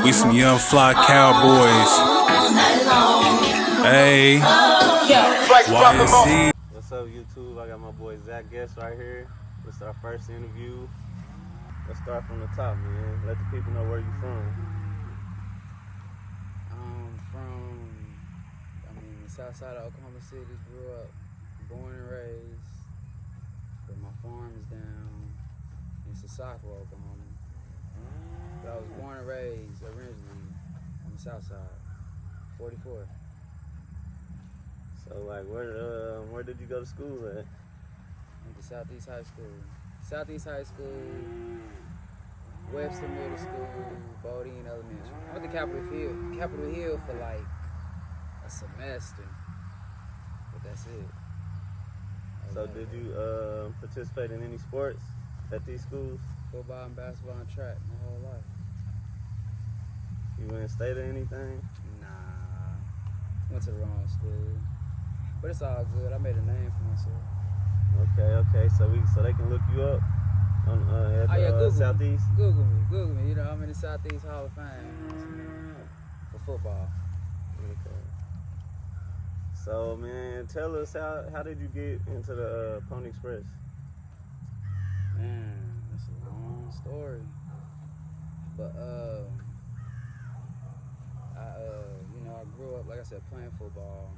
We some Young Fly Cowboys. Hey, YNC. What's up, YouTube? I got my boy Zach Guest right here. This is our first interview. Let's start from the top, man. Let the people know where you from. I'm from, south side of Oklahoma City. Grew up, born and raised. But my farm is down in Sasaka, Oklahoma. But I was born and raised originally on the south side, 44. So, like, where did you go to school at? Went to Southeast High School. Southeast High School, Webster Middle School, Bodine Elementary. I went to Capitol Hill for like a semester, but that's it. So did you participate in any sports at these schools? Football and basketball and track my whole life. You went in state or anything? Nah, went to the wrong school, but it's all good. I made a name for myself. Okay. So they can look you up on at Google Southeast. Google me. You know, I'm in the Southeast Hall of Fame for football. Okay. So, man, tell us how did you get into the Pony Express? Man, that's a long story. But I grew up, like I said, playing football.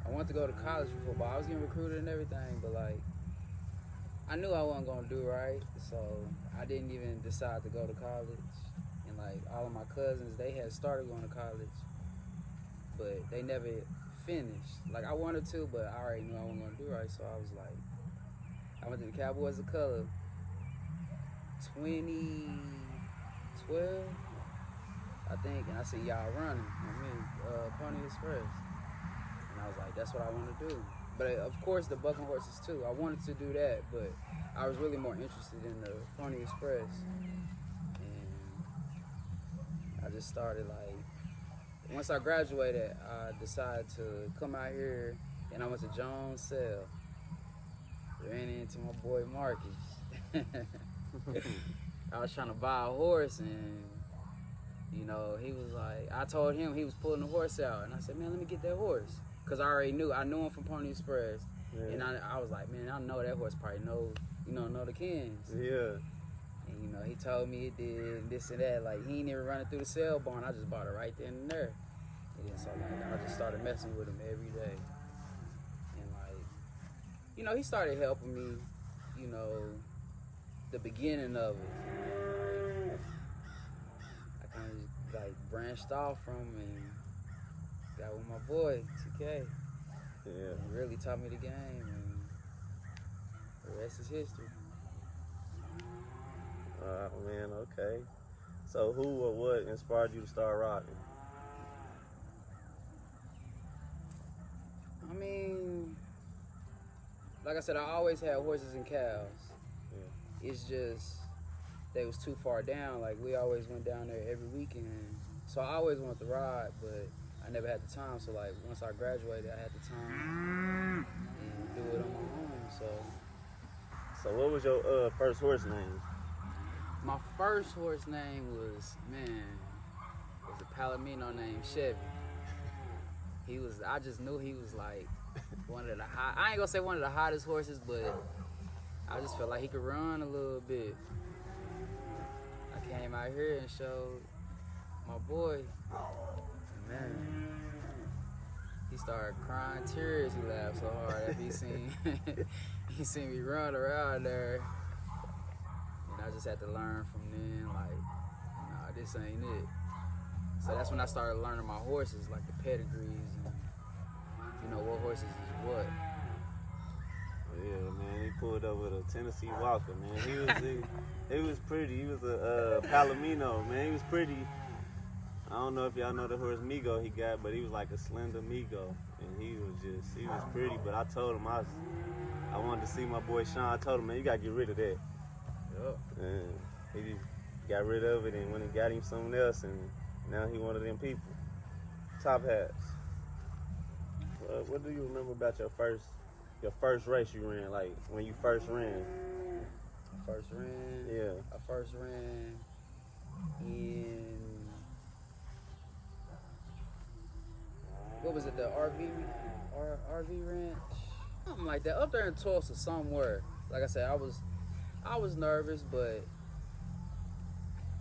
I wanted to go to college for football. I was getting recruited and everything, but like I knew I wasn't gonna do right, so I didn't even decide to go to college. And like all of my cousins, they had started going to college, but they never finished. Like I wanted to, but I already knew I wasn't gonna do right, so I was like, I went to the Cowboys of Color 2012, I think, and I said, y'all running, Pony Express. And I was like, that's what I want to do. But of course, the bucking horses too. I wanted to do that, but I was really more interested in the Pony Express. And I just started once I graduated, I decided to come out here, and I went to Jones Sale. Ran into my boy Marcus. I was trying to buy a horse, and he was like, I told him he was pulling the horse out, and I said, man, let me get that horse. Because I knew him from Pony Express. Yeah. And I was like, man, I know that horse probably know the Kens. Yeah. And, he told me it did this and that. Like, he ain't even running through the sale barn. I just bought it right then and there. And then, so, I just started messing with him every day. And, he started helping me, the beginning of it. I kind of, branched off from him and got with my boy, TK. Yeah. He really taught me the game, and the rest is history. Oh, man, okay. So who or what inspired you to start riding? Like I said, I always had horses and cows. Yeah. It's just, they was too far down. Like, we always went down there every weekend. So I always wanted to ride, but I never had the time. So, once I graduated, I had the time and do it on my own. So what was your first horse name? My first horse name was a Palomino named Chevy. I just knew he was one of the I ain't gonna say one of the hottest horses, but I just felt like he could run a little bit. I came out here and showed my boy, man, he started crying tears. He laughed so hard after he seen me run around there. And I just had to learn from then, nah, this ain't it. So that's when I started learning my horses, like the pedigrees and what horses is what. Yeah, man, he pulled up with a Tennessee Walker, man. He was pretty. He was a Palomino, man. He was pretty. I don't know if y'all know the horse Migo he got, but he was like a slender Migo, and he was pretty. But I told him I wanted to see my boy Sean. I told him, man, you gotta get rid of that. Yep. And he got rid of it, and when he got him something else, and now he one of them people. Top hats. What do you remember about your first race you ran? Like when you first ran? First ran? Yeah. I first ran in what was it, the RV ranch? Something like that. Up there in Tulsa somewhere. Like I said, I was nervous, but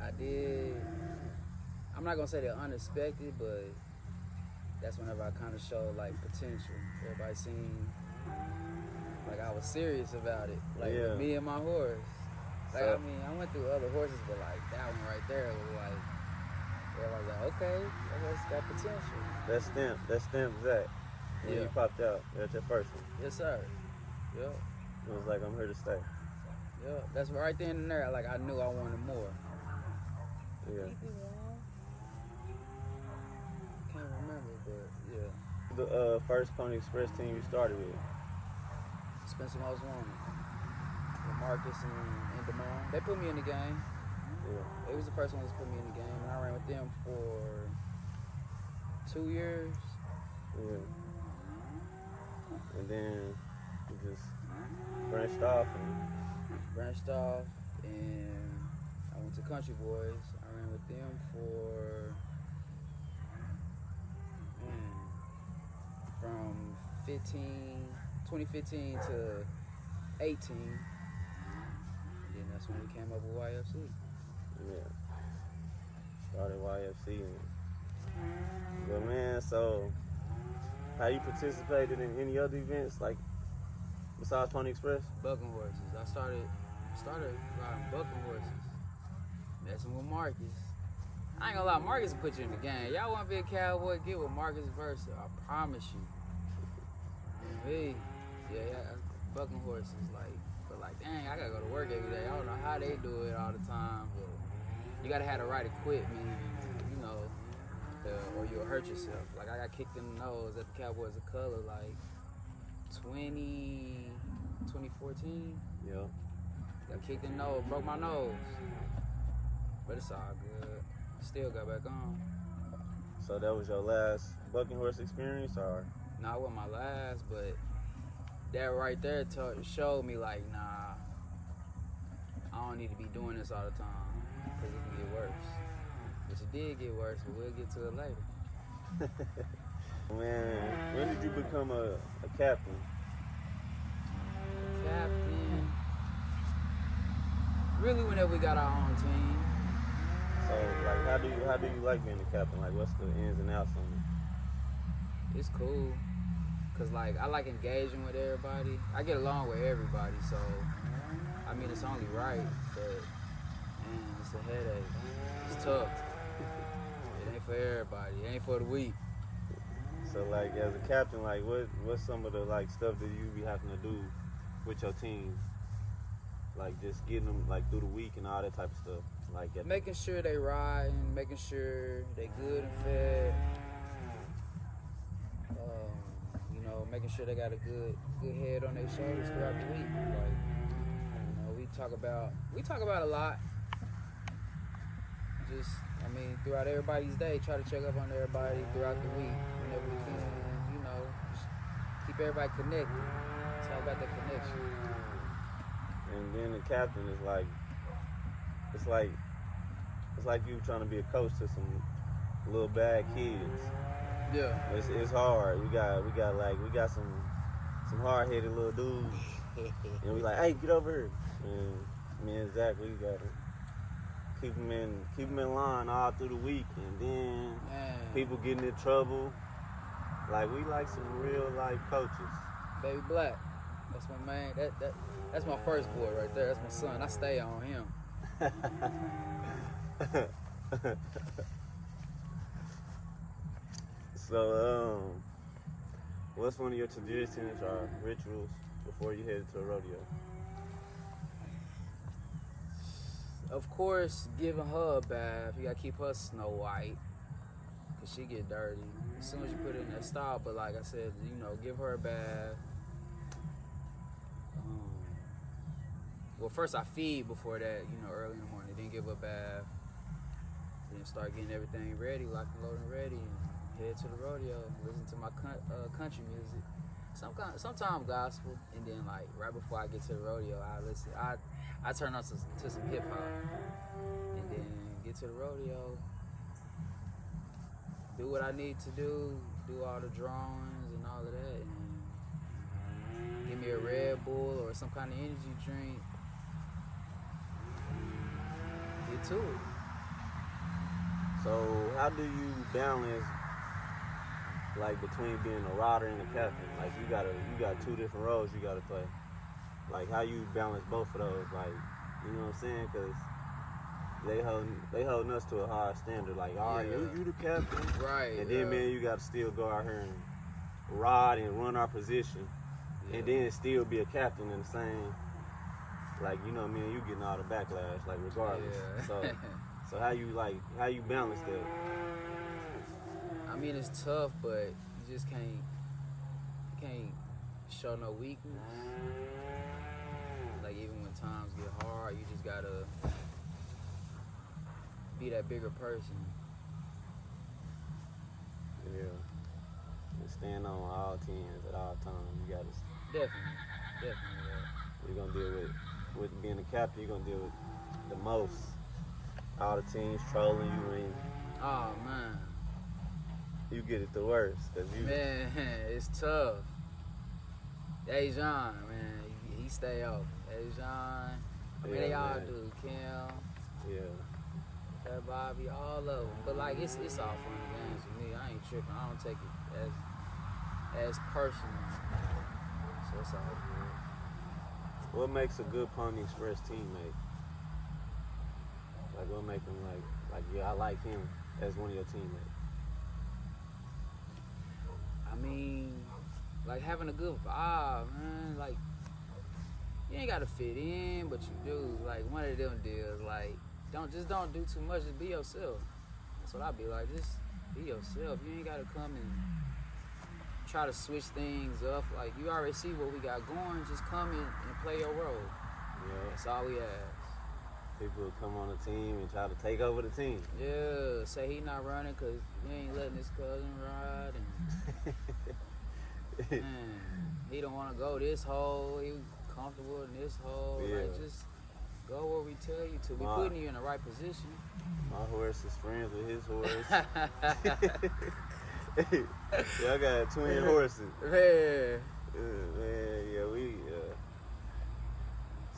I'm not gonna say they're unexpected, but that's whenever I kind of showed like potential. Everybody seen like I was serious about it. Like with me and my horse. Like I mean, I went through other horses, but like that one right there was like, everybody's like, okay, that's got potential. That stamp Zach. When you popped out, that's your first one. Yes, sir. Yep. It was like, I'm here to stay. Yeah, that's right then and there. Like I knew I wanted more. Yeah. Can't remember, but yeah. The first Pony Express team you started with? Spencer Most Wanted. With Marcus and Damone. They put me in the game. Yeah. It was the first one that put me in the game, and I ran with them for 2 years. Yeah. And then you just branched off and I went to Country Boys. I ran with them for from 2015 to 18. And then that's when we came up with YFC. Yeah. Started YFC. But man, so how you participated in any other events like besides Pony Express? Bucking horses. I started riding bucking horses. Messing with Marcus. I ain't gonna lie, Marcus will put you in the game. Y'all wanna be a cowboy, get with Marcus Versa. I promise you. Bucking horses, but dang, I gotta go to work every day. I don't know how they do it all the time, but you gotta have the right equipment, you know, or you'll hurt yourself. Like I got kicked in the nose at the Cowboys of Color, like 2014. Yeah. Got kicked in the nose, broke my nose, but it's all good. Still got back on. So that was your last bucking horse experience, or? Nah, it wasn't my last, but that right there showed me like, nah, I don't need to be doing this all the time, because it can get worse. Which it did get worse, but we'll get to it later. Man, when did you become a captain? Captain. Really whenever we got our own team. So like how do you like being a captain? Like what's the ins and outs on it? It's cool. Cause like I like engaging with everybody. I get along with everybody, so I mean it's only right, but man, it's a headache. It's tough. It ain't for everybody. It ain't for the weak. So like as a captain, like what's some of the like stuff that you be having to do with your team? Like just getting them like through the week and all that type of stuff. Like making sure they ride and making sure they good and fed. Making sure they got a good head on their shoulders throughout the week. Like, you know, we talk about a lot. Just, I mean, throughout everybody's day, try to check up on everybody throughout the week whenever we can. You know, just keep everybody connected. Talk about that connection. And then the captain is like, it's like you trying to be a coach to some little bad kids. Yeah. It's hard. We got some hard-headed little dudes, and we like, hey, get over here. And me and Zach, we got to keep them in line all through the week, and then people getting in trouble. Like we like some real life coaches. Baby Black, that's my man. That's my first boy right there. That's my son. I stay on him. So, what's one of your traditions or rituals before you head to a rodeo? Of course, giving her a bath. You gotta keep her snow white, cause she get dirty as soon as you put her in that stall. But like I said, you know, give her a bath. Well, first I feed before that, you know, early in the morning. Then give her a bath. Then start getting everything ready, locked and loaded and ready. Head to the rodeo, listen to my country music, sometimes gospel, and then like right before I get to the rodeo, I turn on to some hip hop, and then get to the rodeo, do what I need to do, do all the drawings and all of that, and give me a Red Bull or some kind of energy drink. Get to it. So how do you balance like between being a rider and a captain? Like you got two different roles you gotta play. Like how you balance both of those? Like, you know what I'm saying? Cause they holding us to a high standard. Like, all right, you the captain, right? And then man, you gotta still go out here and ride and run our position, and then still be a captain in the same. Like, you know what I mean? You getting all the backlash, like regardless. Yeah. So how you balance that? I mean, it's tough, but you just can't show no weakness. Like, even when times get hard, you just gotta be that bigger person. Yeah. And stand on all teams at all times. You gotta. Definitely. Yeah. You're gonna deal with being a captain. You're gonna deal with the most. All the teams trolling you, and Oh man. you get it the worst. Man, it's tough. Dejan, man, he stay off. Dejan, I mean, they all do. Kim, that Bobby, all of them. But like, it's all fun and games for me. I ain't tripping. I don't take it as personal. So it's all good. What makes a good Pony Express teammate? Like, what make him like, yeah, I like him as one of your teammates? I mean, like having a good vibe, man. Like, you ain't gotta fit in, but you do. Like, one of them deals. Like, don't do too much. Just be yourself. That's what I be like. Just be yourself. You ain't gotta come and try to switch things up. Like, you already see what we got going. Just come in and play your role. Yeah. That's all we ask. People will come on the team and try to take over the team. Yeah, say he not running because he ain't letting his cousin ride. And man, he don't want to go this hole. He comfortable in this hole. Yeah. Like, just go where we tell you to. We putting you in the right position. My horse is friends with his horse. Y'all got twin horses. Man. Man, yeah,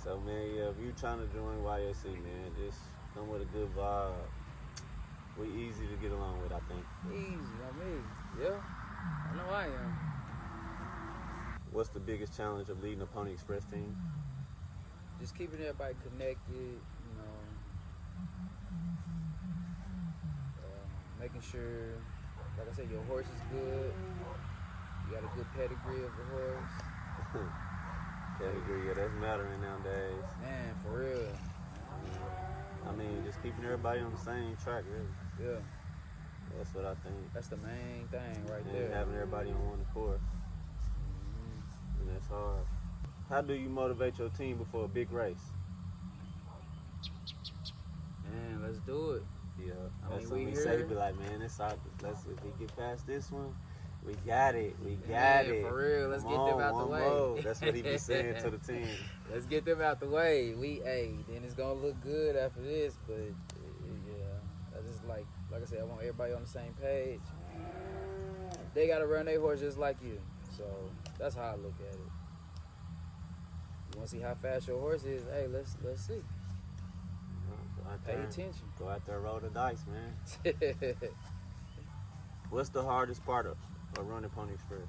so, man, yeah, if you trying to join YSC, man, just come with a good vibe. We easy to get along with, I think. Easy, I mean, yeah. I know I am. What's the biggest challenge of leading a Pony Express team? Just keeping everybody connected, you know. Making sure, like I said, your horse is good. You got a good pedigree of the horse. Pedigree, yeah, that's mattering nowadays. Man, for real. I mean, just keeping everybody on the same track, really. Yeah. That's what I think. That's the main thing right And there. having everybody on one accord. And that's hard. How do you motivate your team before a big race? Man, let's do it. Yeah, I that's mean, what we we say. here. Be like, man, if we get past this one, we got it. For real, let's get them out the way. More. That's what he be saying to the team. Let's get them out the way. Then it's gonna look good after this. But yeah, I just like I said, I want everybody on the same page. They gotta run their horse just like you. So that's how I look at it. You wanna see how fast your horse is? Hey, let's see. Pay attention. Go out there, roll the dice, man. What's the hardest part of running Pony Express?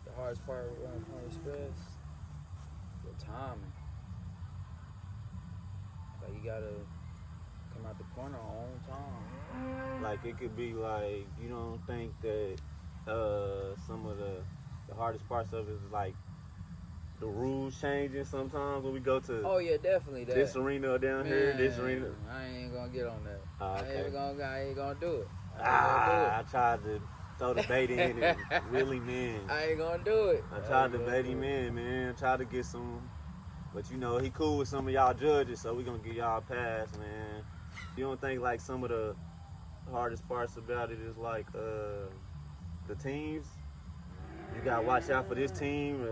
The hardest part of running Pony Express, your timing. Like, you gotta come out the corner on time. Like, it could be like, you don't think that some of the hardest parts of it is like the rules changing sometimes when we go to Oh yeah, definitely that. this arena or down here, this arena. I ain't gonna get on that. Okay. I ain't gonna do it. I tried to throw the bait in and reel him in. I ain't gonna do it. I tried to bait him in, man. Tried to get some, but you know, he cool with some of y'all judges, so we gonna give y'all a pass, man. You don't think like some of the hardest parts about it is like the teams? You gotta watch out for this team.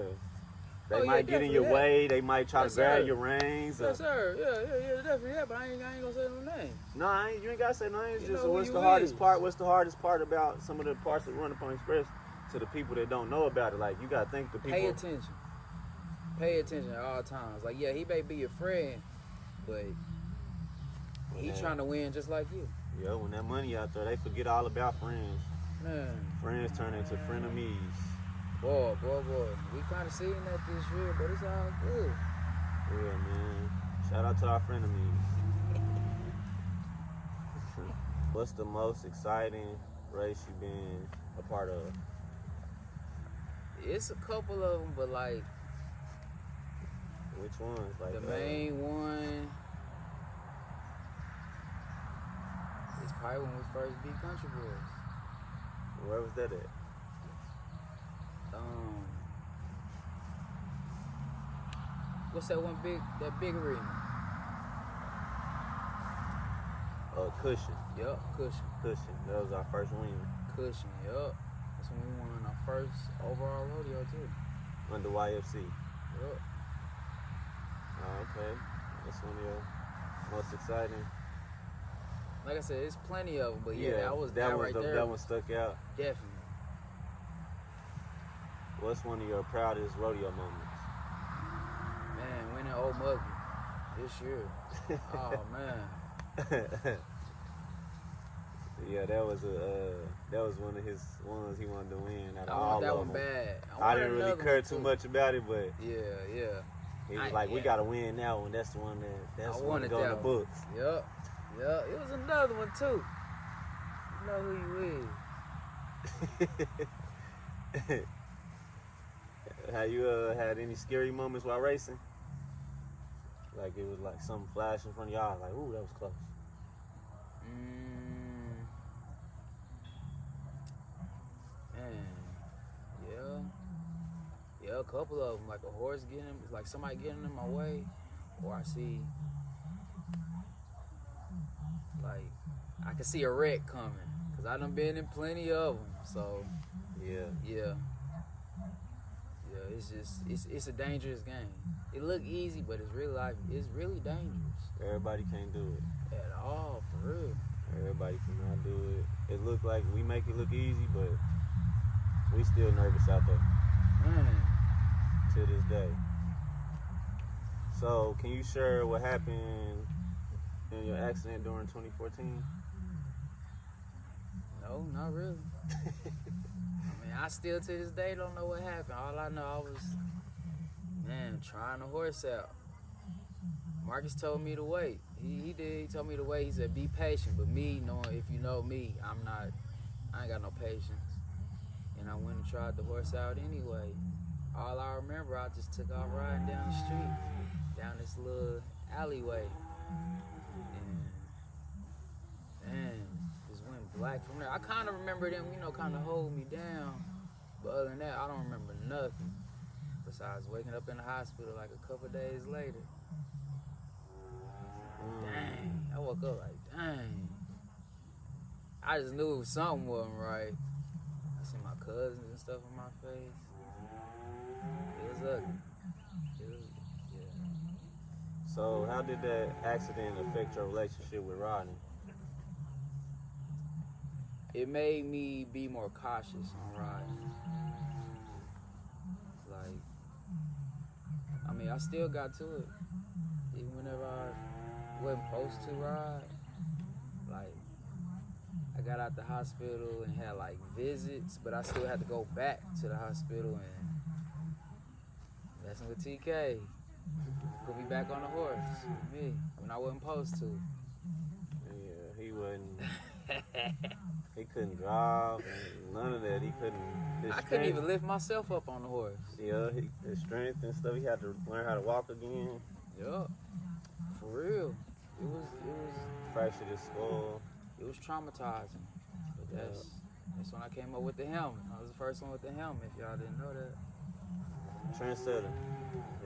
They might get in your way. They might try to grab your reins. Yes, sir. Yeah, definitely that. But I ain't gonna say no name. No, you ain't gotta say no names. Just what's the hardest part? What's the hardest part about some of the parts of Run Up On Express to the people that don't know about it? Like, you gotta think the people. Pay attention. Pay attention at all times. Like, yeah, he may be your friend, but he's trying to win just like you. Yeah, when that money out there, they forget all about friends. Man. Friends turn into frenemies. Boy. We kind of seeing that this year, but it's all good. Yeah, man. Shout out to our frenemies. What's the most exciting race you've been a part of? It's a couple of them, but like... Which ones? Like the main one is probably when we first beat Country Boys. Where was that at? What's that big arena? Cushion. Yup, Cushion. That was our first win. Cushion, yup. That's when we won our first overall rodeo too. Under YFC. Yup. Oh, okay. That's one of your most exciting. Like I said, it's plenty of them, but yeah, that was that right there. That one stuck out. Definitely. What's one of your proudest rodeo moments? Man, winning Old Muggy this year. Oh man. Yeah, that was one of his ones he wanted to win. I want that one bad. I didn't really care too much about it, but yeah. He was like, we gotta win that one. That's the one that's the one to go in the books. Yup. It was another one too. You know who you is. Have you had any scary moments while racing? Like it was like something flash in front of y'all, like, ooh, that was close. Yeah, a couple of them. Like a horse like somebody getting in my way, or I see, like, I can see a wreck coming, cause I done been in plenty of them. So yeah. It's a dangerous game. It look easy, but it's really dangerous. Everybody can't do it at all, for real. Everybody cannot do it. It look like we make it look easy, but we still nervous out there. To this day. So, can you share what happened in your accident during 2014? No, not really. I mean, I still to this day don't know what happened. All I know, I was, trying the horse out. Marcus told me to wait. He did. He told me to wait. He said, be patient. But me, knowing, if you know me, I ain't got no patience. And I went and tried the horse out anyway. All I remember, I just took off riding down the street, down this little alleyway. And just went black from there. I kind of remember them, kind of hold me down. But other than that, I don't remember nothing. Besides waking up in the hospital like a couple days later. Dang, I woke up like, dang. I just knew something wasn't right. I see my cousins and stuff on my face. It was ugly. So how did that accident affect your relationship with Rodney? It made me be more cautious on riding. Like, I mean, I still got to it. Even whenever I wasn't supposed to ride, like, I got out the hospital and had like visits, but I still had to go back to the hospital and messing with TK. Put me back on the horse, me, when I wasn't supposed to. Yeah, he wasn't. He couldn't drive, none of that. He couldn't. I couldn't even lift myself up on the horse. Yeah, his strength and stuff. He had to learn how to walk again. Yeah, for real. It was fractured his skull. It was traumatizing. But that's when I came up with the helmet. I was the first one with the helmet. If y'all didn't know that. Trendsetter.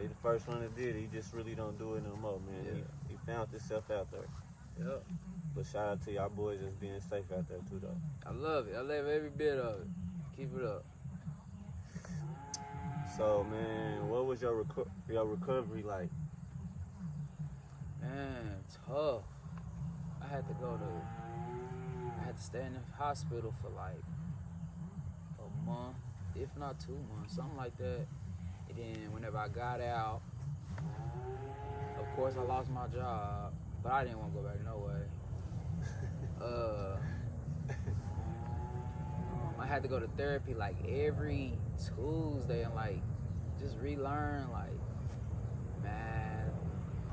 He the first one that did it. He just really don't do it no more, man. Yeah. He found himself out there. Yep. But shout out to y'all boys just being safe out there too, though. I love it. I love every bit of it. Keep it up. So, man, what was your recovery like? Man, tough. I had to stay in the hospital for like a month, if not 2 months, something like that. And then whenever I got out, of course I lost my job, but I didn't want to go back no way. I had to go to therapy like every Tuesday and like just relearn like math.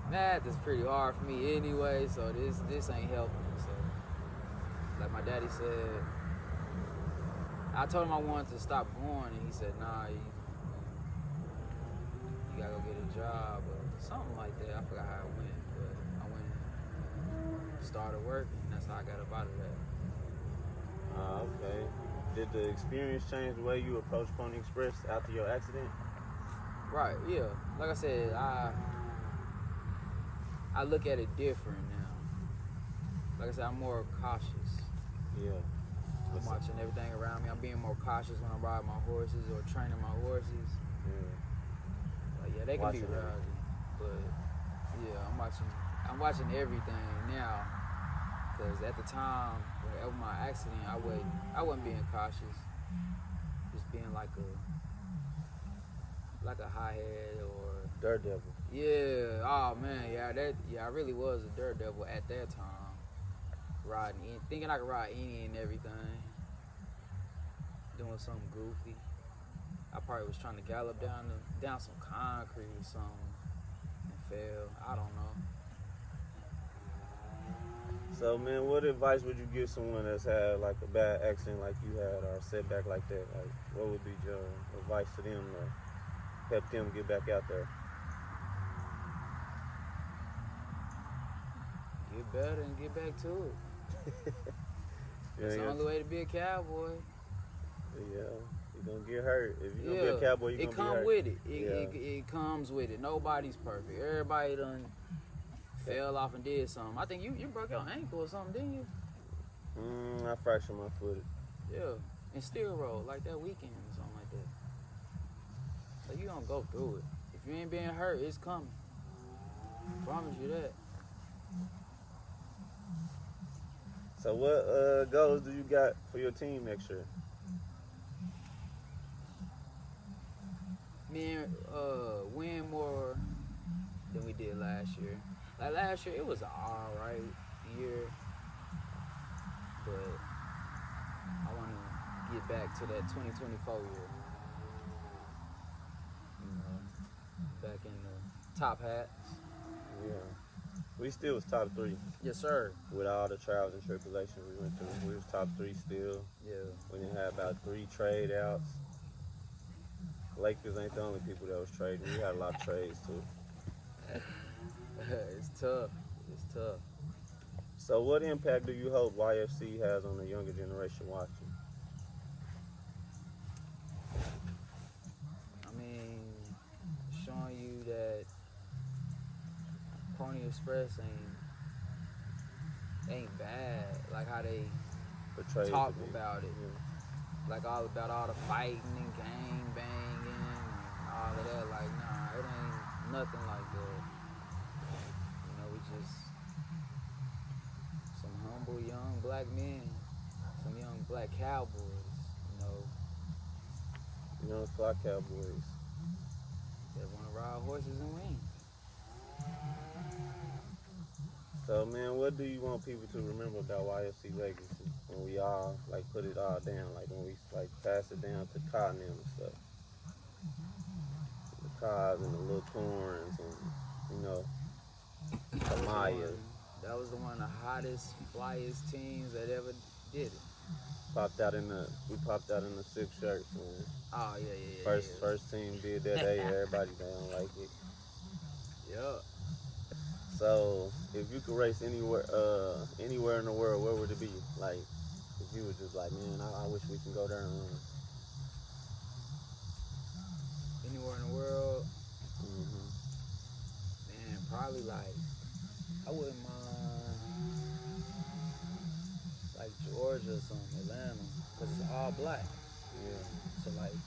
Math is pretty hard for me anyway, so this ain't helping. So like my daddy said, I told him I wanted to stop going, and he said, nah, you gotta go get a job or something like that. I forgot how it went, but I went and started working. That's how I got up out of that. Okay. Did the experience change the way you approach Pony Express after your accident? Right, yeah. Like I said, I look at it different now. Like I said, I'm more cautious. Yeah. I'm watching everything around me. I'm being more cautious when I'm riding my horses or training my horses. Yeah. Like, yeah, they can be rowdy, but yeah, I'm watching everything now. Cause at the time of my accident, I wasn't being cautious. Just being like a hothead or Daredevil. Yeah. Oh man. I really was a daredevil at that time. Riding, thinking I could ride any and everything. Doing something goofy. I probably was trying to gallop down some concrete or something and fell. I don't know. So, man, what advice would you give someone that's had like a bad accident like you had or a setback like that? Like, what would be your advice to them to help them get back out there? Get better and get back to it. It's the only way to be a cowboy. Yeah, you're gonna get hurt. If you're gonna be a cowboy, you're gonna be hurt. It comes with it. Nobody's perfect. Everybody done fell off and did something. I think you broke your ankle or something, didn't you? I fractured my foot. Yeah, and still roll like that weekend or something like that. So you gonna go through it. If you ain't being hurt, it's coming. I promise you that. So what goals do you got for your team next year? Win more than we did last year. Like last year, it was an alright year, but I want to get back to that 2024 year. You know, back in the top hats. Yeah. We still was top 3. Yes, sir. With all the trials and tribulations we went through, we was top 3 still. Yeah. We didn't have about 3 trade outs. Lakers ain't the only people that was trading. We had a lot of trades too. It's tough. It's tough. So what impact do you hope YFC has on the younger generation watching? I mean, showing you that Pony Express ain't bad. Like how they talk about it. Yeah. Like all about all the fighting and gang banging and all of that. Like, nah, it ain't nothing like that. You know, we just some humble young black men, some young black cowboys, you know. Young Fly Cowboys. That want to ride horses and win. So, man, what do you want people to remember about YFC legacy when we all, like, put it all down? Like, when we, like, pass it down to Kai and them and stuff. The Kais and the little corns and, you know, Amaya. That was the one of the hottest, flyest teams that ever did it. We popped out in the 6 shirts, man. Oh, yeah. First team did that day, everybody don't like it. Yup. So, if you could race anywhere in the world, where would it be? Like, if you was just like, man, I wish we can go there and win. Anywhere in the world, Mm-hmm. man, probably like, I wouldn't mind, like Georgia or something, Atlanta, because it's all black. Yeah. So like,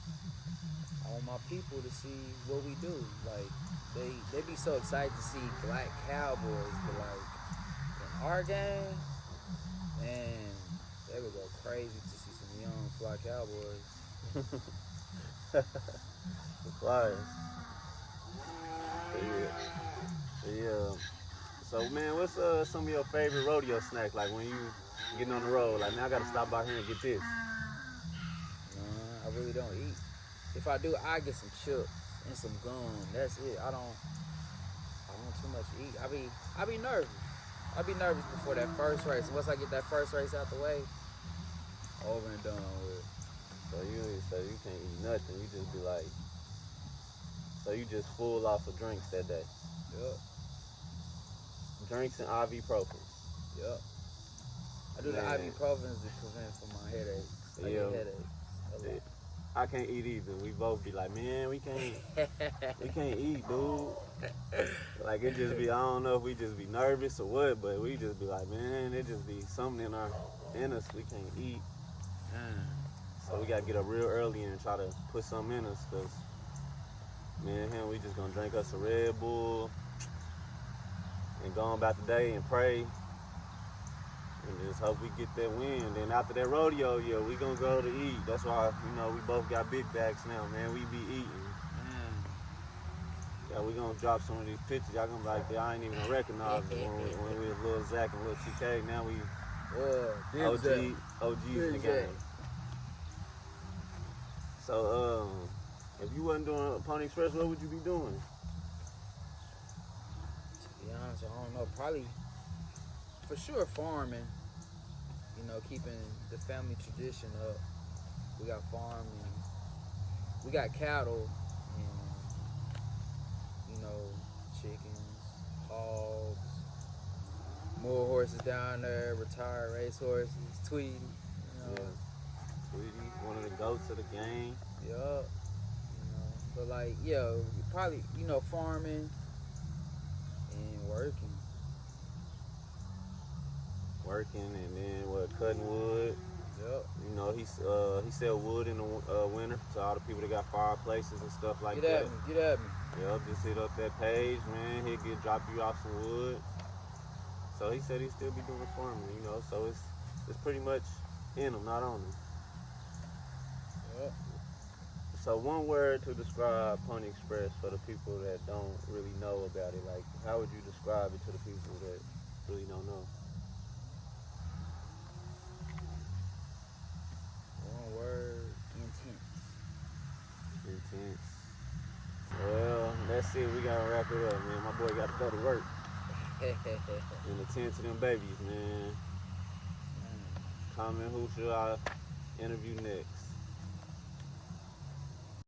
I want my people to see what we do. Like, they be so excited to see black cowboys, but like in our game, man, they would go crazy to see some young fly cowboys. The Flyers. Yeah. So man, what's some of your favorite rodeo snacks? Like when you getting on the road, like man, I gotta stop by here and get this. I really don't eat. If I do, I get some chips and some gum. That's it. I don't too much eat. I be nervous. I be nervous before that first race. Once I get that first race out the way, over and done with. So you can't eat nothing. You just be like, so you just full off of drinks that day. Yup. Drinks and ibuprofen. Yup. I do the ibuprofen to prevent from my headaches. I get headaches. I can't eat either. We both be like, man, we can't eat, dude. Like it just be, I don't know if we just be nervous or what, but we just be like, man, it just be something in us we can't eat. So we gotta get up real early and try to put something in us, cause me and him, we just gonna drink us a Red Bull and go on about the day and pray and just hope we get that win. Then after that rodeo, yeah, we gonna go to eat. That's why, we both got big bags now, man. We be eating. Yeah, we gonna drop some of these pictures. Y'all gonna be like, I ain't even gonna recognize them when we was Lil Zach and Lil TK. Now we OGs in the game. So, if you wasn't doing Pony Express, what would you be doing? To be honest, I don't know. Probably, for sure, farming. Keeping the family tradition up. We got farming. We got cattle. And, chickens, hogs, more horses down there, retired race horses, Tweety. Tweety, one of the goats of the game. Yup. But like, probably, farming and working. And then cutting wood. Yep. He sell wood in the winter to all the people that got fireplaces and stuff like that. Get at me. Yep, just hit up that page, man. He'll drop you off some wood. So he said he'd still be doing farming, so it's pretty much in him, not on him. Yep. So one word to describe Pony Express for the people that don't really know about it, like how would you describe it to the people that really don't know? One word, intense. Well, that's it. We gotta wrap it up, man. My boy gotta go to work. And attend to them babies, man. Comment who should I interview next.